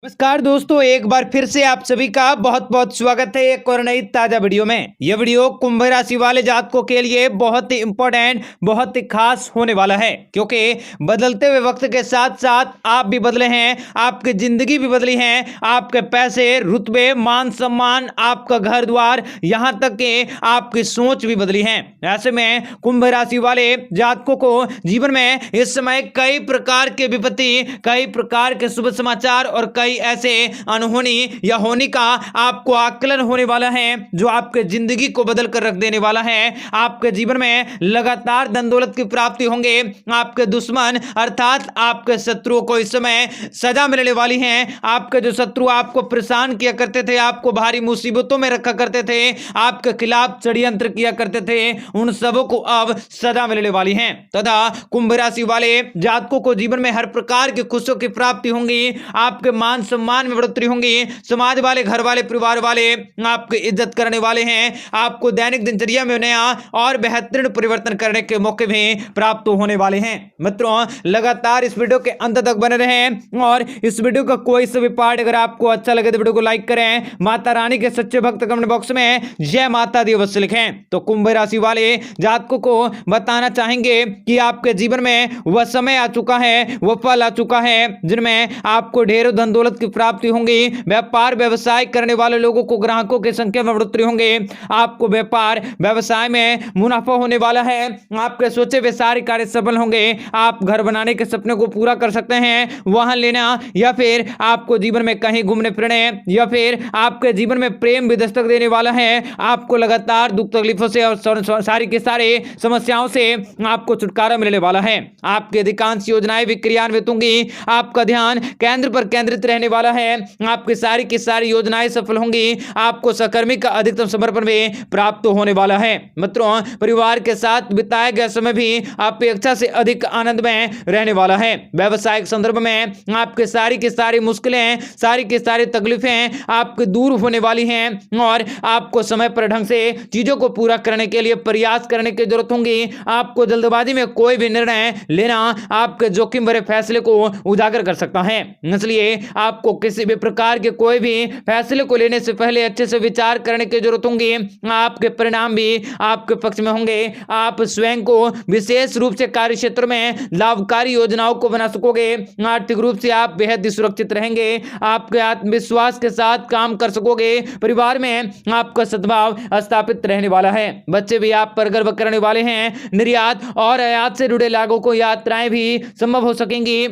नमस्कार दोस्तों, एक बार फिर से आप सभी का बहुत बहुत स्वागत है एक और नई ताजा वीडियो में। यह वीडियो कुंभ राशि वाले जातकों के लिए बहुत ही इंपॉर्टेंट, बहुत ही खास होने वाला है, क्योंकि बदलते हुए वक्त के साथ साथ आप भी बदले हैं, आपकी जिंदगी भी बदली है, आपके पैसे, रुतबे, मान सम्मान, आपका घर द्वार, यहां तक कि आपकी सोच भी बदली है। ऐसे में कुंभ राशि वाले जातकों को जीवन में इस समय कई प्रकार के विपत्ति, कई प्रकार के शुभ समाचार और कई ऐसे अनहोनी या होनी का आपको आकलन होने वाला है, जो आपके जिंदगी को बदल कर रख देने वाला है। आपके जीवन में लगातार धन दौलत की प्राप्ति होंगे। आपके दुश्मन अर्थात आपके शत्रुओं को इस समय सजा मिलने वाली है। आपके जो शत्रु आपको परेशान किया करते थे, आपको भारी मुसीबतों में रखा करते थे, आपके खिलाफ षड्यंत्र किया करते थे, उन सबों को अब सजा मिलने वाली है। तथा कुंभ राशि वाले जातकों को जीवन में हर प्रकार की खुशियों की प्राप्ति होंगी। आपके मान सम्मान में बढ़ोतरी होंगी। समाज वाले, घर वाले, परिवार वाले आपकी इज्जत करने वाले हैं। आपको दैनिक दिनचर्या में नया और बेहतरीन परिवर्तन करने के मौके भी प्राप्त होने वाले हैं। मित्रों, लगातार इस वीडियो के अंत तक बने रहें और इस वीडियो का कोई सा भी पार्ट अगर आपको अच्छा लगे तो वीडियो को लाइक करें। माता रानी के सच्चे भक्त कमेंट बॉक्स में जय माता दी अवश्य लिखें। तो कुंभ राशि वाले जातकों को बताना चाहेंगे कि आपके जीवन में वह समय आ चुका है, वह पल आ चुका है जिनमें आपको ढेरों धन दौलत की प्राप्ति होंगी। व्यापार व्यवसाय करने वाले लोगों को ग्राहकों की संख्या में बढ़ोतरी होंगे। आपको व्यापार व्यवसाय में मुनाफा होने वाला है। आपके सोचे हुए सारे कार्य सफल होंगे। आप घर बनाने के सपने को पूरा कर सकते हैं, वाहन लेना, या फिर आपको जीवन में कहीं घूमने फिरने, या फिर आपके जीवन में प्रेम भी दस्तक देने वाला है। आपको लगातार दुख तकलीफों से और सारी के सारे समस्याओं से आपको छुटकारा मिलने वाला है। आपकी अधिकांश योजनाएं भी क्रियान्वित होंगी। आपका ध्यान केंद्र पर केंद्रित रहने वाला है। आपकी सारी की सारी योजनाएं सफल होंगी। आपको सहकर्मी का अधिकतम समर्पण भी प्राप्त होने वाला है। मित्रों, परिवार के साथ बिताया गया समय भी अपेक्षा से अधिक आनंद में रहने वाला है। व्यवसायिक संदर्भ में आपके सारी की सारी मुश्किलें, सारी की सारी तकलीफें आपके दूर होने वाली हैं और आपको समय पर ढंग से चीजों को पूरा करने के लिए प्रयास करने की जरूरत होगी। आपको जल्दबाजी में कोई भी निर्णय लेना आपके जोखिम भरे फैसले को उजागर कर सकता है। इसलिए आपको किसी भी प्रकार के कोई भी फैसले को लेने से पहले अच्छे से विचार करने की जरूरत होगी। आपके परिणाम भी आपके पक्ष में होंगे। आप स्वयं को विशेष रूप से कार्य क्षेत्र में लाभकारी योजनाओं को बना सकोगे। आर्थिक रूप से आप बेहद ही सुरक्षित रहेंगे। आपके आत्मविश्वास के साथ काम कर सकोगे। परिवार में आपका सद्भाव स्थापित रहने वाला है। बच्चे भी आप पर गर्व करने वाले हैं। निर्यात और आयात से जुड़े लागों को यात्राएं भी संभव हो सकेंगी।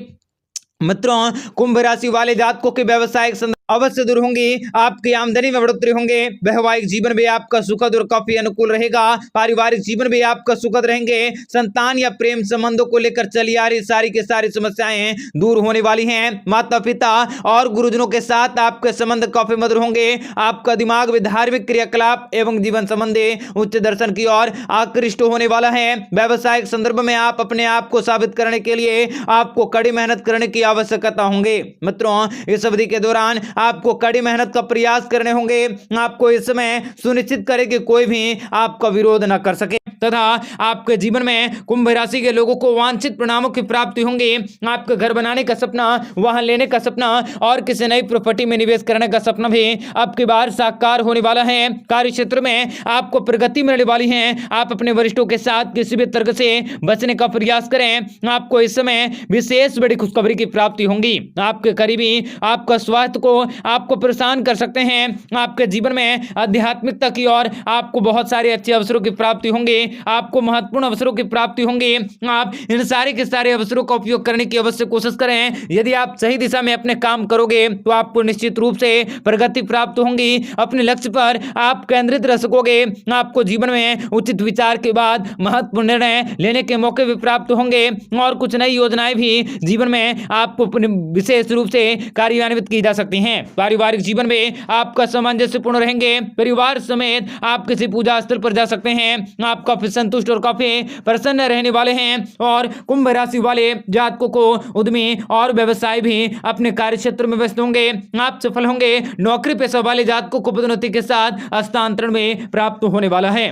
मित्रों, कुंभ राशि वाले जातकों के व्यवसायिक अवश्य दूर होंगी। आपकी आमदनी में बढ़ोतरी होंगे। वैवाहिक जीवन भी आपका सुखद और काफी अनुकूल रहेगा। पारिवारिक जीवन भी आपका सुखद रहेंगे। संतान या प्रेम संबंधों को लेकर चली आ रही सारी की सारी समस्याएं दूर होने वाली हैं। माता पिता और गुरुजनों के साथ आपके संबंध काफी मधुर होंगे। आपका दिमाग भी धार्मिक क्रियाकलाप एवं जीवन संबंधी उच्च दर्शन की ओर आकृष्ट होने वाला है। व्यवसायिक संदर्भ में आप अपने आप को साबित करने के लिए आपको कड़ी मेहनत करने की आवश्यकता होंगे। मित्रों, इस अवधि के दौरान आपको कड़ी मेहनत का प्रयास करने होंगे। आपको इस समय सुनिश्चित करें कि कोई भी आपका विरोध न कर सके। तथा आपके जीवन में कुंभ राशि के लोगों को वांछित परिणामों की प्राप्ति होंगी। आपके घर बनाने का सपना, वाहन लेने का सपना और किसी नई प्रॉपर्टी में निवेश करने का सपना भी अब की बार साकार होने वाला है। कार्य क्षेत्र में आपको प्रगति मिलने वाली है। आप अपने वरिष्ठों के साथ किसी भी तर्क से बचने का प्रयास करें। आपको इस समय विशेष बड़ी खुशखबरी की प्राप्ति होंगी। आपके करीबी आपका स्वास्थ्य को आपको परेशान कर सकते हैं। आपके जीवन में आध्यात्मिकता की ओर आपको बहुत सारे अच्छे अवसरों की प्राप्ति होंगी। आपको महत्वपूर्ण अवसरों की प्राप्ति होंगी। आप इन सारे के सारे अवसरों का उपयोग करने की अवश्य कोशिश करें। यदि आप सही दिशा में अपने काम करोगे तो आपको निश्चित रूप से प्रगति प्राप्त होंगी। अपने लक्ष्य पर आप केंद्रित रह सकोगे। आपको जीवन में उचित विचार के बाद महत्वपूर्ण निर्णय लेने के मौके भी प्राप्त होंगे और कुछ नई योजनाएं भी जीवन में आपको विशेष रूप से कार्यान्वित की जा सकती हैं। पारिवारिक जीवन में आपका सामंजस्यपूर्ण रहेंगे। परिवार समेत आप किसी पूजा स्थल पर जा सकते हैं। आप काफी संतुष्ट और काफी प्रसन्न रहने वाले हैं और कुंभ राशि वाले जातकों को उद्यमी और व्यवसाय भी अपने कार्य क्षेत्र में व्यस्त होंगे। आप सफल होंगे। नौकरी पेशा वाले जातकों को पदोन्नति के साथ हस्तांतरण में प्राप्त होने वाला है।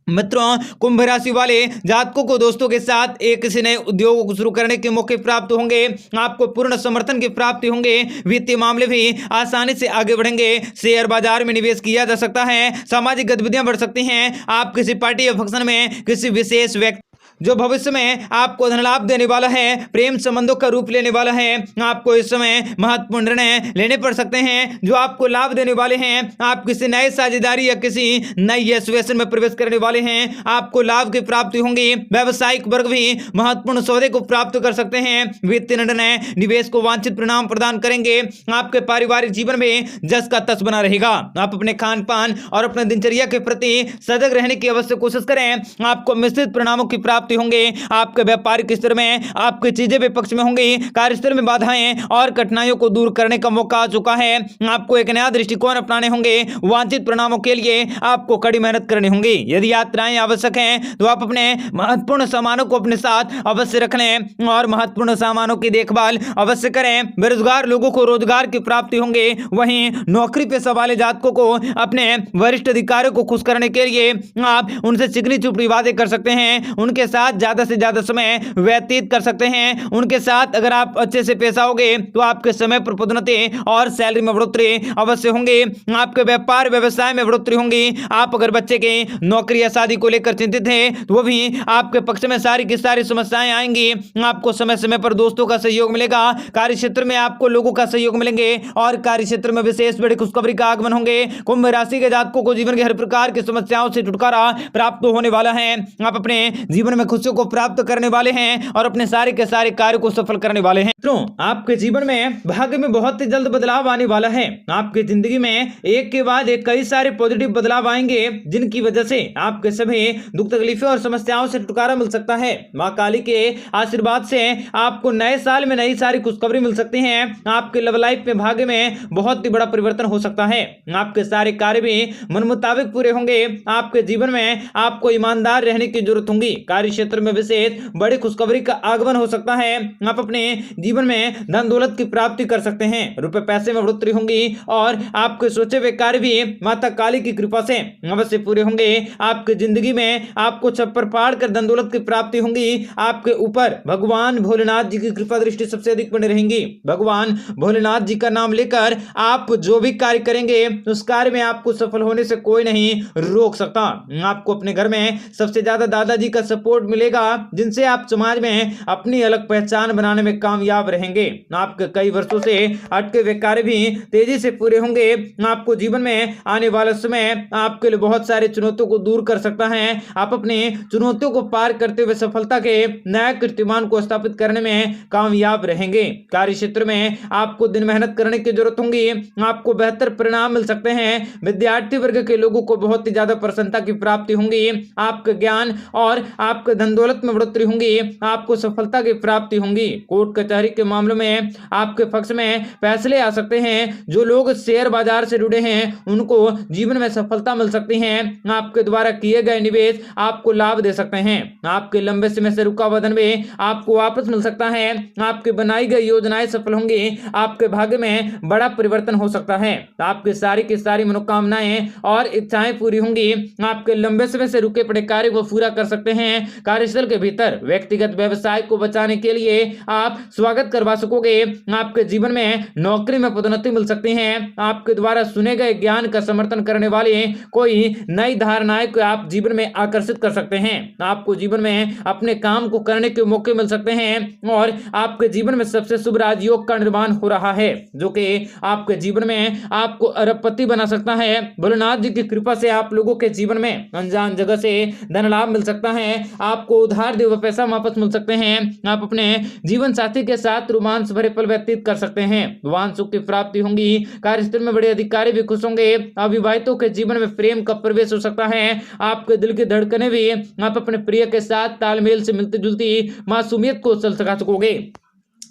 मित्रों, कुंभ राशि वाले जातकों को दोस्तों के साथ एक किसी नए उद्योग को शुरू करने के मौके प्राप्त होंगे। आपको पूर्ण समर्थन की प्राप्ति होंगे। वित्तीय मामले भी आसानी से आगे बढ़ेंगे। शेयर बाजार में निवेश किया जा सकता है। सामाजिक गतिविधियां बढ़ सकती हैं। आप किसी पार्टी या फंक्शन में किसी विशेष व्यक्ति जो भविष्य में आपको धन लाभ देने वाला है, प्रेम संबंधों का रूप लेने वाला है। आपको इस समय महत्वपूर्ण निर्णय लेने पड़ सकते हैं जो आपको लाभ देने वाले हैं। आप किसी नए साझेदारी या किसी नई एसोसिएशन में प्रवेश करने वाले हैं। आपको लाभ की प्राप्ति होंगी। व्यावसायिक वर्ग भी महत्वपूर्ण सौदे को प्राप्त कर सकते हैं। वित्तीय निर्णय निवेश को वांछित परिणाम प्रदान करेंगे। आपके पारिवारिक जीवन में जस का तस बना रहेगा। आप अपने खान पान और अपने दिनचर्या के प्रति सजग रहने की अवश्य कोशिश करें। आपको मिश्रित परिणामों की प्राप्ति होंगे। आपके व्यापारिक स्तर में आपकी चीजें विपक्ष में होंगी। कार्यस्थल में बाधाएं और कठिनाइयों को दूर करने का मौका आ चुका है। आपको एक नया दृष्टिकोण अपनाने होंगे। वांछित परिणामों के लिए आपको कड़ी मेहनत करनी होगी। यदि यात्राएं आवश्यक हैं तो आप अपने महत्वपूर्ण सामानों को अपने साथ अवश्य रख लें और महत्वपूर्ण सामानों की देखभाल अवश्य करें। बेरोजगार लोगों को रोजगार की प्राप्ति होंगे। वहीं नौकरी पेशा वाले जातकों को अपने वरिष्ठ अधिकारियों को खुश करने के लिए आप उनसे चिकनी चुपड़ी बातें कर सकते हैं। उनके साथ ज्यादा से ज्यादा समय व्यतीत कर सकते हैं। उनके साथ अगर आप अच्छे से पेश आओगे तो आपके समय पर पदोन्नति और सैलरी में बढ़ोतरी अवश्य होंगे। आपके व्यापार व्यवसाय में बढ़ोतरी होंगी। आप अगर बच्चे के नौकरी या शादी को लेकर चिंतित हैं तो वो भी आपके पक्ष में सारी की सारी समस्याएं आएंगी। आपको समय समय पर दोस्तों का सहयोग मिलेगा। कार्य क्षेत्र में आपको लोगों का सहयोग मिलेंगे और कार्य क्षेत्र में विशेष बड़ी खुशखबरी का आगमन होंगे। कुंभ राशि के जातकों को जीवन के हर प्रकार की समस्याओं से छुटकारा प्राप्त होने वाला है। आप अपने जीवन में खुशियों को प्राप्त करने वाले हैं और अपने सारे के सारे कार्य को सफल करने वाले हैं। तो आपके जीवन में भाग्य में बहुत ही जल्द बदलाव आने वाला है। आपकी जिंदगी में एक के बाद एक कई सारे पॉजिटिव बदलाव आएंगे जिनकी वजह से आपके सभी दुख तकलीफों और समस्याओं से छुटकारा मिल सकता है। मां काली के आशीर्वाद से आपको नए साल में नई सारी खुशखबरी मिल सकती है। आपके लव लाइफ में भाग्य में बहुत ही बड़ा परिवर्तन हो सकता है। आपके सारे कार्य भी मन मुताबिक पूरे होंगे। आपके जीवन में आपको ईमानदार रहने की जरूरत होगी। कार्य क्षेत्र में विशेष बड़ी खुशखबरी का आगमन हो सकता है। आप अपने जीवन में धन दौलत की प्राप्ति कर सकते हैं। रुपए पैसे में बढ़ोतरी होंगी और आपके सोचे हुए कार्य भी माता काली की कृपा से अवश्य पूरे होंगे। आपकी जिंदगी में आपको छप्पर फाड़ कर धन दौलत की प्राप्ति होंगी। आपके ऊपर भगवान भोलेनाथ जी की कृपा दृष्टि सबसे अधिक बनी रहेंगी। भगवान भोलेनाथ जी का नाम लेकर आप जो भी कार्य करेंगे उस कार्य में आपको सफल होने से कोई नहीं रोक सकता। आपको अपने घर में सबसे ज्यादा दादाजी का सपोर्ट मिलेगा जिनसे आप समाज में अपनी अलग पहचान बनाने में कामयाब रहेंगे। आपके कई वर्षों से अटके हुए कार्य भी तेजी से पूरे होंगे। आपको जीवन में आने वाला समय आपके लिए बहुत सारी चुनौतियों को दूर कर सकता है। आप अपनी चुनौतियों को पार करते हुए सफलता के नए कीर्तिमान को स्थापित करने में कामयाब रहेंगे। कार्य क्षेत्र में आपको दिन मेहनत करने की जरूरत होगी। आपको बेहतर परिणाम मिल सकते हैं। विद्यार्थी वर्ग के लोगों को बहुत ही ज्यादा प्रसन्नता की प्राप्ति होंगी। आपके ज्ञान और आपके धन दौलत में बढ़ोतरी होंगी। आपको सफलता की प्राप्ति होंगी। कोर्ट कचहरी के मामलों में आपके पक्ष में फैसले आ सकते हैं। जो लोग शेयर बाजार से जुड़े हैं उनको जीवन में सफलता मिल सकती है। आपके द्वारा किए गए निवेश आपको लाभ दे सकते हैं। आपके लंबे समय से रुका हुआ धन भी आपको वापस मिल सकता है। आपकी बनाई गई योजनाएं सफल होंगी। आपके भाग्य में बड़ा परिवर्तन हो सकता है। आपकी सारी की सारी मनोकामनाएं और इच्छाएं पूरी होंगी। आपके लंबे समय से रुके पड़े कार्य को पूरा कर सकते हैं। कार्यस्थल के भीतर व्यक्तिगत व्यवसाय को बचाने के लिए आप स्वागत करवा सकोगे। आपके जीवन में नौकरी में पदोन्नति मिल सकती है। आपके द्वारा सुने गए ज्ञान का समर्थन करने वाले कोई नई धारणाएं को आप जीवन में आकर्षित कर सकते हैं। आपको जीवन में अपने काम को करने के मौके मिल सकते हैं और आपके जीवन में सबसे शुभ राजयोग का निर्माण हो रहा है जो कि आपके जीवन में आपको अरबपति बना सकता है। भोलेनाथ जी की कृपा से आप लोगों के जीवन में अनजान जगह से धन लाभ मिल सकता है। आपको उधार दिए हुए पैसा वापस मिल सकते हैं। आप अपने जीवन साथी के साथ रोमांस भरे पल व्यतीत कर सकते हैं। वाहन सुख की प्राप्ति होंगी। कार्यस्थल में बड़े अधिकारी भी खुश होंगे। अविवाहितों के जीवन में प्रेम का प्रवेश हो सकता है। आपके दिल की धड़कनें भी आप अपने प्रिय के साथ तालमेल से मिलती जुलती मासूमियत को चल सका सकोगे।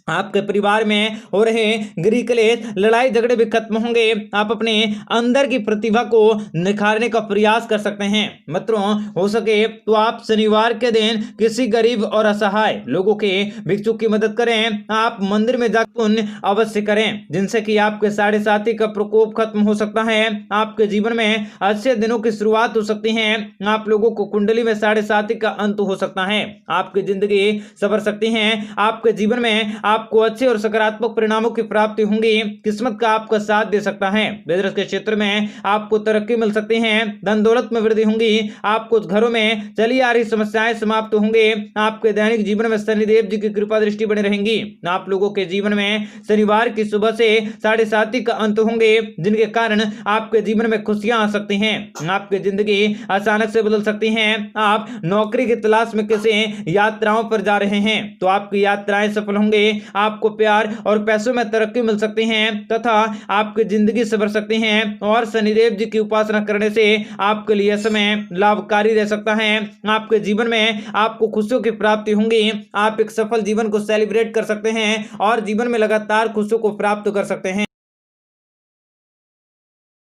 आपके परिवार में हो रहे गृह कलेश, लड़ाई झगड़े भी खत्म होंगे। आप अपने अंदर की प्रतिभा को निखारने का प्रयास कर सकते हैं। मित्रों, हो सके तो आप शनिवार के दिन किसी गरीब और असहाय लोगों के भिक्षुक की मदद करें। आप मंदिर में जाकर पुण्य अवश्य करें, जिनसे कि आपके साढ़े साथी का प्रकोप खत्म हो सकता है। आपके जीवन में अच्छे दिनों की शुरुआत हो सकती है। आप लोगों को कुंडली में साढ़े साथी का अंत हो सकता है। आपकी जिंदगी सवर सकती है। आपके जीवन में आपको अच्छे और सकारात्मक परिणामों की प्राप्ति होंगी। किस्मत का आपका साथ दे सकता है। बिजनेस के क्षेत्र में आपको तरक्की मिल सकती है। धन दौलत में वृद्धि होंगी। आपको घरों में चली आ रही समस्याएं समाप्त होंगे। आपके दैनिक जीवन में शनिदेव जी की कृपा दृष्टि बनी रहेंगी। आप लोगों के जीवन में शनिवार की सुबह से साढ़े साथी का अंत होंगे, जिनके कारण आपके जीवन में खुशियां आ सकती हैं। आपकी जिंदगी अचानक से बदल सकती है। आप नौकरी की तलाश में किसी यात्राओं पर जा रहे हैं तो आपकी यात्राएं सफल होंगे। आपको प्यार और पैसों में तरक्की मिल सकती है तथा आपकी जिंदगी सवर सकती है। और शनिदेव जी की उपासना करने से आपके लिए समय लाभकारी रह सकता है। आपके जीवन में आपको खुशियों की प्राप्ति होंगी। आप एक सफल जीवन को सेलिब्रेट कर सकते हैं और जीवन में लगातार खुशियों को प्राप्त कर सकते हैं।